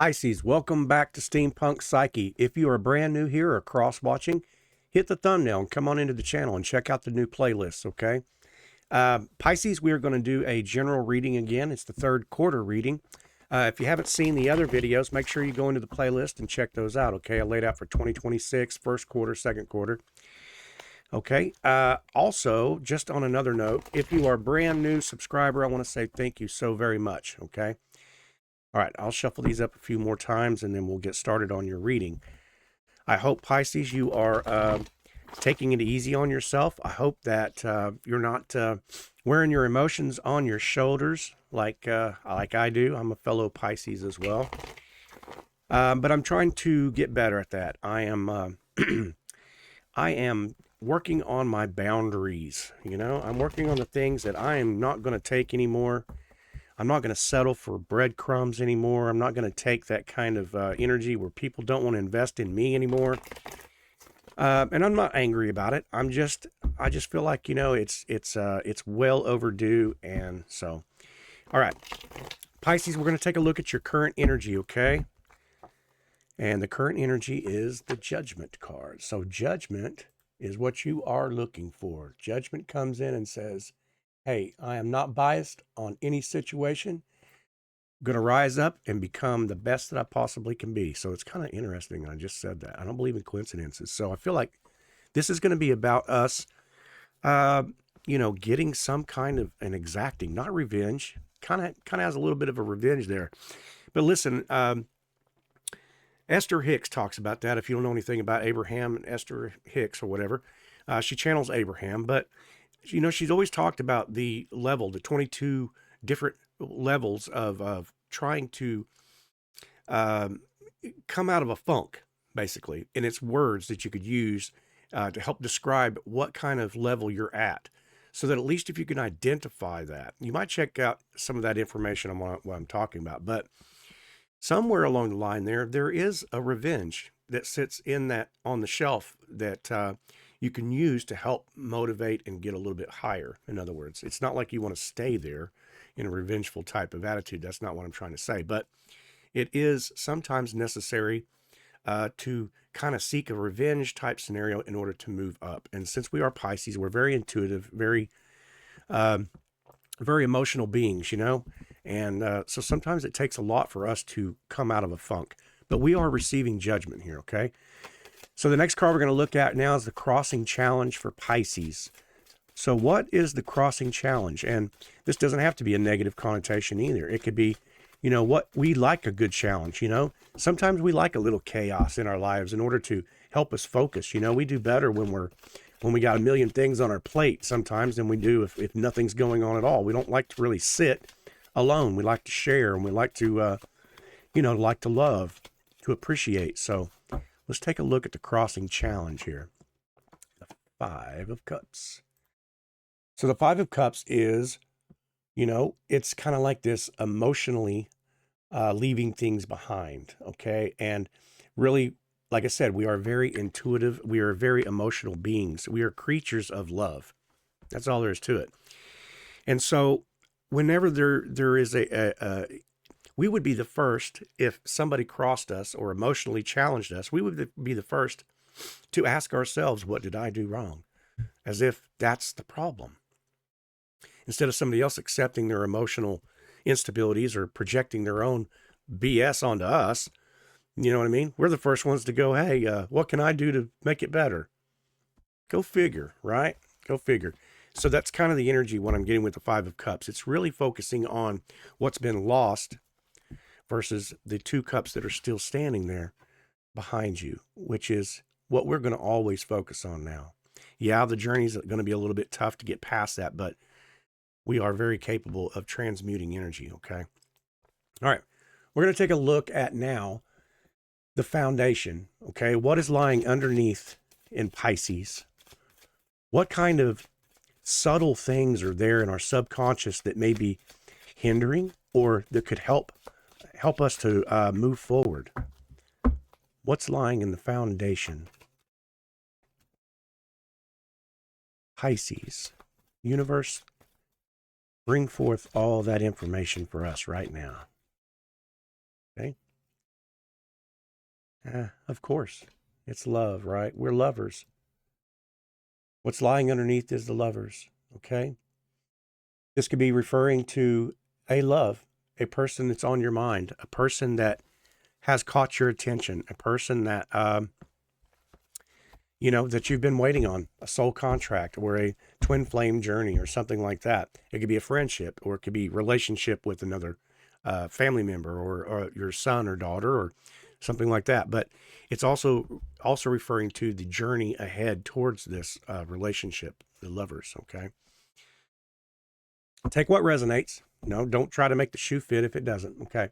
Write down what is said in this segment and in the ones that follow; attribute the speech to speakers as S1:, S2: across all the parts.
S1: Pisces, welcome back to Steampunk Psyche. If you are brand new here or cross-watching, hit the thumbnail and come on into the channel and check out the new playlists, okay? Pisces, we are going to do a general reading again. It's the third quarter reading. If you haven't seen the other videos, make sure you go into the playlist and check those out, okay? I laid out for 2026, first quarter, second quarter. Okay. Also, just on another note, if you are a brand new subscriber, I want to say thank you so very much, okay? All right, I'll shuffle these up a few more times and then we'll get started on your reading. I hope, Pisces, you are taking it easy on yourself. I hope that you're not wearing your emotions on your shoulders like I do. I'm a fellow Pisces as well. But I'm trying to get better at that. I am I am working on my boundaries. You know, I'm working on the things that I am not going to take anymore. I'm not going to settle for breadcrumbs anymore. I'm not going to take that kind of energy where people don't want to invest in me anymore. And I'm not angry about it. I just feel like, you know, it's well overdue. And so, all right, Pisces, we're going to take a look at your current energy, okay? And the current energy is the Judgment card. So Judgment is what you are looking for. Judgment comes in and says, hey, I am not biased on any situation. I'm going to rise up and become the best that I possibly can be. So it's kind of interesting. I just said that. I don't believe in coincidences. So I feel like this is going to be about us, you know, getting some kind of an exacting, not revenge. Kind of has a little bit of a revenge there. But listen, Esther Hicks talks about that. If you don't know anything about Abraham and Esther Hicks or whatever, she channels Abraham, but you know, she's always talked about the 22 different levels of trying to come out of a funk, basically. And it's words that you could use to help describe what kind of level you're at. So that at least if you can identify that, you might check out some of that information on what I'm talking about. But somewhere along the line there is a revenge that sits in that on the shelf that you can use to help motivate and get a little bit higher. In other words, it's not like you want to stay there in a revengeful type of attitude. That's not what I'm trying to say, but it is sometimes necessary to kind of seek a revenge type scenario in order to move up. And since we are Pisces, we're very intuitive, very emotional beings, you know? And so sometimes it takes a lot for us to come out of a funk, but we are receiving judgment here, okay? So the next card we're going to look at now is the crossing challenge for Pisces. So what is the crossing challenge? And this doesn't have to be a negative connotation either. It could be, you know, what we like a good challenge, you know? Sometimes we like a little chaos in our lives in order to help us focus. You know, we do better when we got a million things on our plate sometimes than we do if nothing's going on at all. We don't like to really sit alone. We like to share, and we like to, you know, like to love, to appreciate. So let's take a look at the crossing challenge here. The Five of Cups. So the Five of Cups is, you know, it's kind of like this emotionally leaving things behind, okay? And really, like I said, we are very intuitive. We are very emotional beings. We are creatures of love. That's all there is to it. And so whenever there is we would be the first, if somebody crossed us or emotionally challenged us, we would be the first to ask ourselves, what did I do wrong? As if that's the problem. Instead of somebody else accepting their emotional instabilities or projecting their own BS onto us, you know what I mean? We're the first ones to go, hey, what can I do to make it better? Go figure, right? Go figure. So that's kind of the energy what I'm getting with the Five of Cups. It's really focusing on what's been lost versus the two cups that are still standing there behind you, which is what we're going to always focus on now. Yeah, the journey's going to be a little bit tough to get past that, but we are very capable of transmuting energy, okay? All right, we're going to take a look at now the foundation, okay? What is lying underneath in Pisces? What kind of subtle things are there in our subconscious that may be hindering or that could help us to move forward? What's lying in the foundation? Pisces, universe, bring forth all that information for us right now. Okay. Of course. It's love, right? We're lovers. What's lying underneath is the lovers, okay? This could be referring to a love, a person that's on your mind, a person that has caught your attention, a person that, that you've been waiting on, a soul contract or a twin flame journey or something like that. It could be a friendship, or it could be relationship with another family member, or your son or daughter, or something like that. But it's also referring to the journey ahead towards this relationship, the lovers, okay? Take what resonates. Don't try to make the shoe fit if it doesn't, okay?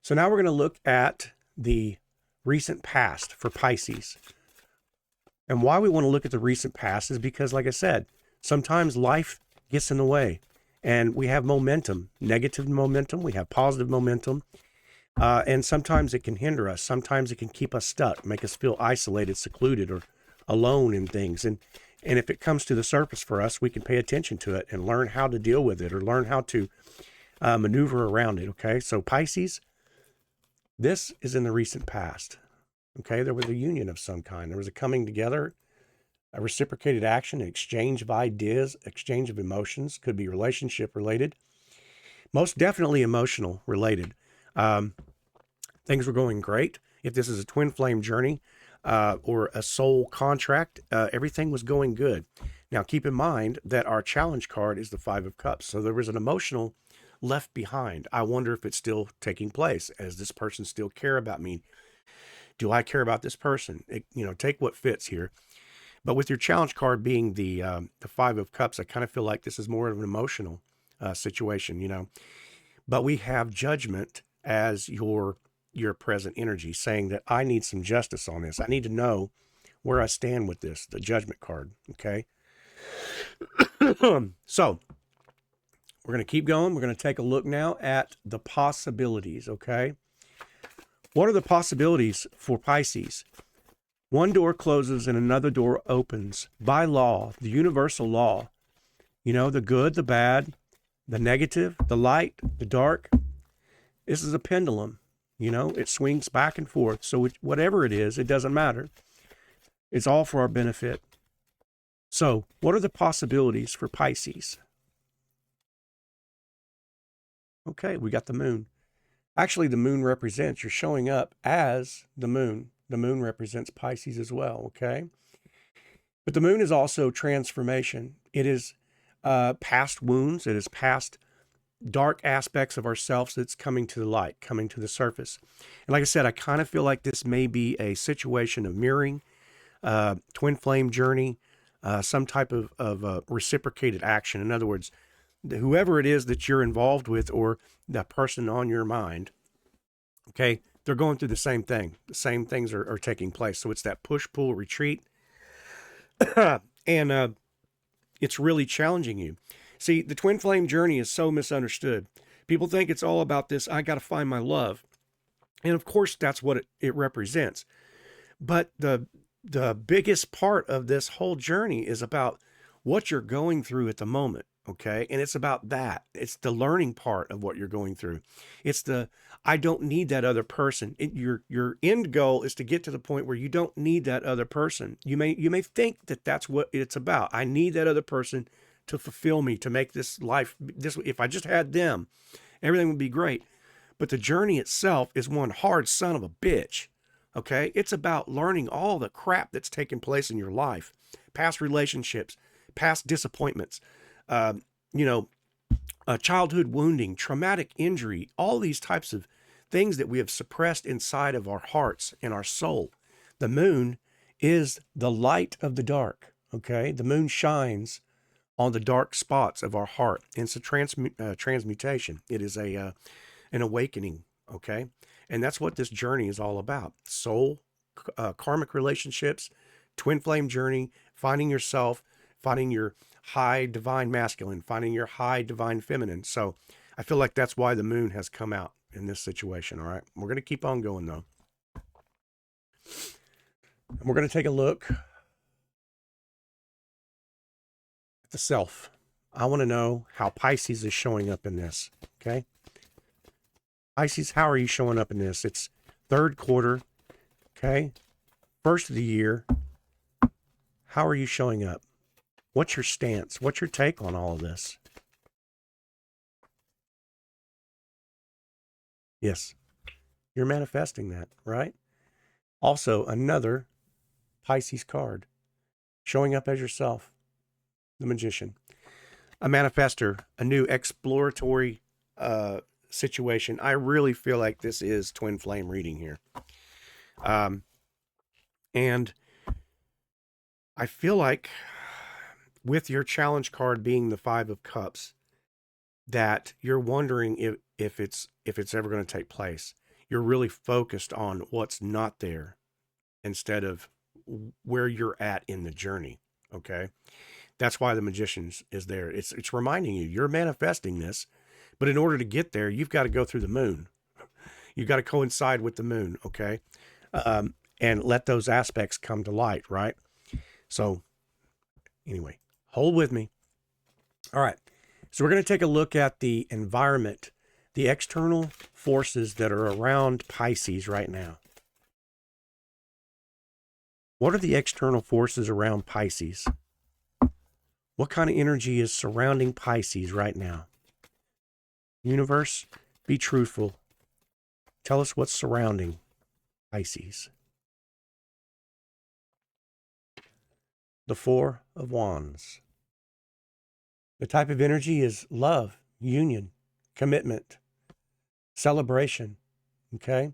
S1: So now we're going to look at the recent past for Pisces. And why we want to look at the recent past is because, like I said, sometimes life gets in the way and we have momentum, negative momentum, we have positive momentum. And sometimes it can hinder us. Sometimes it can keep us stuck, make us feel isolated, secluded, or alone in things. And if it comes to the surface for us, we can pay attention to it and learn how to deal with it, or learn how to maneuver around it. Okay. So Pisces, this is in the recent past. Okay. There was a union of some kind. There was a coming together, a reciprocated action, an exchange of ideas, exchange of emotions, could be relationship related, most definitely emotional related. Things were going great. If this is a twin flame journey or a soul contract, everything was going good. Now, keep in mind that our challenge card is the Five of Cups. So there was an emotional left behind. I wonder if it's still taking place. Does this person still care about me? Do I care about this person? Take what fits here. But with your challenge card being the Five of Cups, I kind of feel like this is more of an emotional situation, But we have Judgment as your present energy, saying that I need some justice on this. I need to know where I stand with this, the Judgment card, okay? So we're going to keep going. We're going to take a look now at the possibilities, okay? What are the possibilities for Pisces? One door closes and another door opens. By law, the universal law, the good, the bad, the negative, the light, the dark. This is a pendulum. It swings back and forth. So whatever it is, it doesn't matter. It's all for our benefit. So what are the possibilities for Pisces? Okay, we got the moon. Actually, the moon represents, you're showing up as the moon. The moon represents Pisces as well, okay? But the moon is also transformation. It is past wounds. It is past dark aspects of ourselves that's coming to the light, coming to the surface. And like I said, I kind of feel like this may be a situation of mirroring, twin flame journey, some type of reciprocated action. In other words, whoever it is that you're involved with, or the person on your mind, okay, they're going through the same thing. The same things are taking place. So it's that push, pull, retreat. And it's really challenging you. See, the twin flame journey is so misunderstood. People think it's all about this, I got to find my love. And of course, that's what it represents. But the biggest part of this whole journey is about what you're going through at the moment, okay? And it's about that. It's the learning part of what you're going through. It's I don't need that other person. Your end goal is to get to the point where you don't need that other person. You may think that that's what it's about. I need that other person to fulfill me, to make this life, if I just had them, everything would be great. But the journey itself is one hard son of a bitch, okay? It's about learning all the crap that's taken place in your life, past relationships, past disappointments, childhood wounding, traumatic injury, all these types of things that we have suppressed inside of our hearts and our soul. The moon is the light of the dark, okay? The moon shines on the dark spots of our heart. It's a transmutation. It is an awakening, okay? And that's what this journey is all about. Soul, karmic relationships, twin flame journey, finding yourself, finding your high divine masculine, finding your high divine feminine. So I feel like that's why the moon has come out in this situation, all right? We're going to keep on going, though. And we're going to take a look the self. I want to know how Pisces is showing up in this, okay? Pisces, how are you showing up in this? It's third quarter. Okay. First of the year, how are you showing up? What's your stance? What's your take on all of this? Yes, you're manifesting that, right? Also, another Pisces card, showing up as yourself, the Magician. A manifester, a new exploratory situation. I really feel like this is twin flame reading here. And I feel like with your challenge card being the Five of Cups, that you're wondering if it's ever going to take place. You're really focused on what's not there instead of where you're at in the journey. Okay. That's why the Magician is there. It's reminding you you're manifesting this, but in order to get there, you've got to go through the moon. You've got to coincide with the moon. Okay. And let those aspects come to light. Right. So anyway, hold with me. All right. So we're going to take a look at the environment, the external forces that are around Pisces right now. What are the external forces around Pisces? What kind of energy is surrounding Pisces right now? Universe, be truthful. Tell us what's surrounding Pisces. The Four of Wands. The type of energy is love, union, commitment, celebration, okay?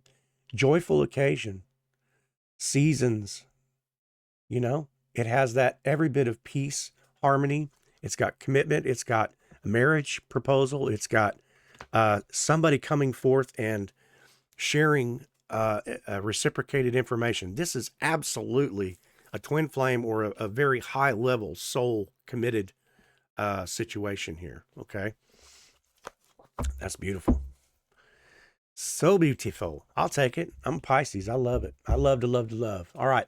S1: Joyful occasion, seasons, you know? It has that every bit of peace, harmony. It's got commitment. It's got a marriage proposal. It's got somebody coming forth and sharing reciprocated information. This is absolutely a twin flame or a very high level soul committed situation here. Okay. That's beautiful. So beautiful. I'll take it. I'm Pisces. I love it. I love to love to love. All right.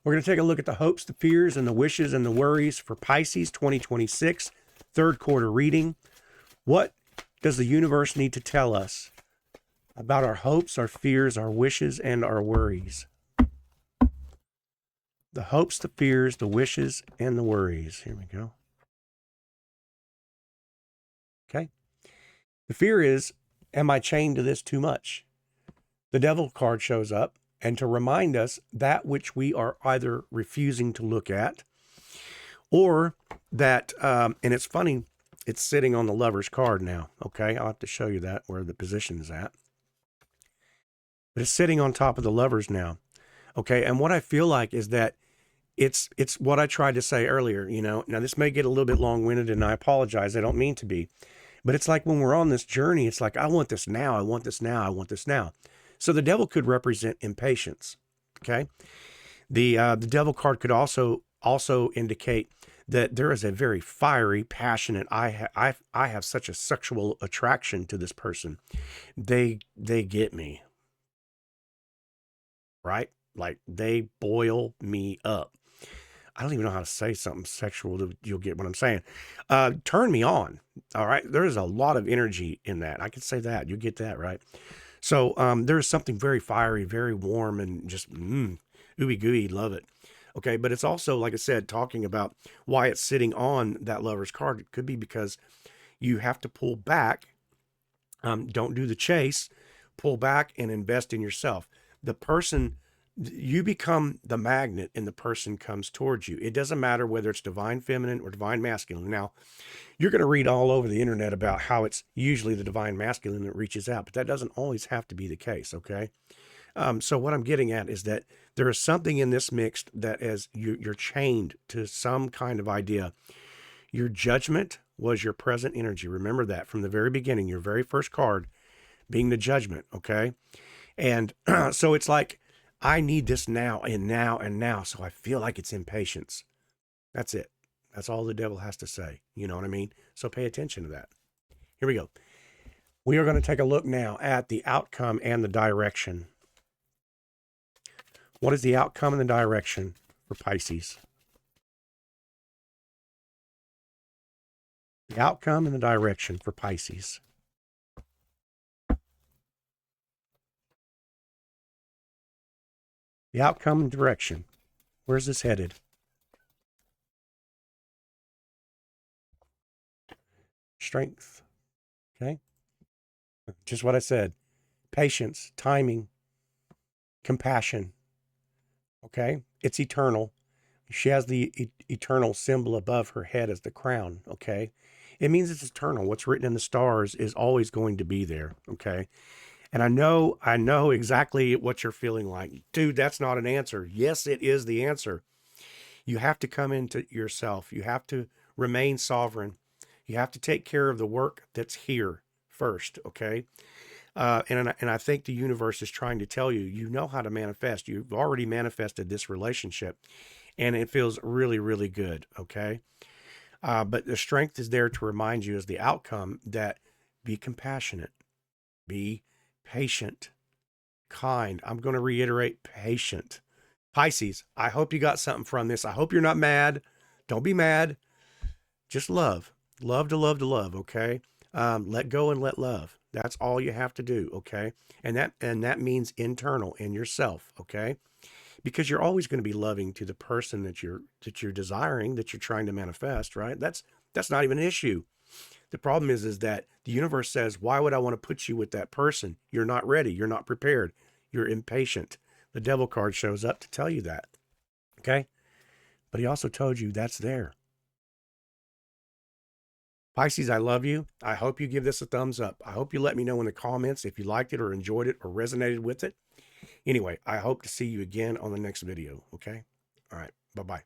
S1: We're going to take a look at the hopes, the fears, and the wishes and the worries for Pisces 2026, third quarter reading. What does the universe need to tell us about our hopes, our fears, our wishes, and our worries? The hopes, the fears, the wishes, and the worries. Here we go. Okay. The fear is, am I chained to this too much? The Devil card shows up, and to remind us that which we are either refusing to look at, or that, and it's funny, it's sitting on the Lover's card now. Okay. I'll have to show you that, where the position is at. But it's sitting on top of the Lovers now. Okay. And what I feel like is that it's what I tried to say earlier, you know. Now this may get a little bit long-winded, and I apologize. I don't mean to be. But it's like when we're on this journey, it's like, I want this now. I want this now. I want this now. So the Devil could represent impatience. Okay. The Devil card could also indicate that there is a very fiery, passionate, I have such a sexual attraction to this person. They get me. Right? Like they boil me up. I don't even know how to say something sexual that you'll get what I'm saying. Turn me on. All right. There is a lot of energy in that. I can say that. You get that, right? So there is something very fiery, very warm, and just ooey gooey. Love it. Okay. But it's also, like I said, talking about why it's sitting on that Lover's card. It could be because you have to pull back. Don't do the chase. Pull back and invest in yourself. The person, you become the magnet and the person comes towards you. It doesn't matter whether it's divine feminine or divine masculine. Now, you're going to read all over the internet about how it's usually the divine masculine that reaches out, but that doesn't always have to be the case, okay? So what I'm getting at is that there is something in this mix that as you're chained to some kind of idea. Your judgment was your present energy. Remember that from the very beginning, your very first card being the Judgment, okay? And so it's like, I need this now and now and now. So I feel like it's impatience. That's it. That's all the Devil has to say. You know what I mean? So pay attention to that. Here we go. We are going to take a look now at the outcome and the direction. What is the outcome and the direction for Pisces? The outcome and the direction for Pisces. The outcome and direction. Where's this headed? Strength. Okay. Just what I said. Patience, timing, compassion. Okay. It's eternal. She has the eternal symbol above her head as the crown. Okay. It means it's eternal. What's written in the stars is always going to be there. Okay. And I know exactly what you're feeling like. Dude, that's not an answer. Yes, it is the answer. You have to come into yourself. You have to remain sovereign. You have to take care of the work that's here first, okay? And I think the universe is trying to tell you, you know how to manifest. You've already manifested this relationship, and it feels really, really good, okay? But the strength is there to remind you as the outcome that be compassionate, be patient, kind. I'm going to reiterate patient. Pisces, I hope you got something from this. I hope you're not mad. Don't be mad. Just love. Love to love to love, okay? Let go and let love. That's all you have to do, okay? And that means internal in yourself, okay? Because you're always going to be loving to the person that you're desiring, that you're trying to manifest, right? That's not even an issue. The problem is that the universe says, why would I want to put you with that person? You're not ready. You're not prepared. You're impatient. The devil card shows up to tell you that. Okay? But he also told you that's there. Pisces, I love you. I hope you give this a thumbs up. I hope you let me know in the comments if you liked it or enjoyed it or resonated with it. Anyway, I hope to see you again on the next video. Okay? All right. Bye-bye.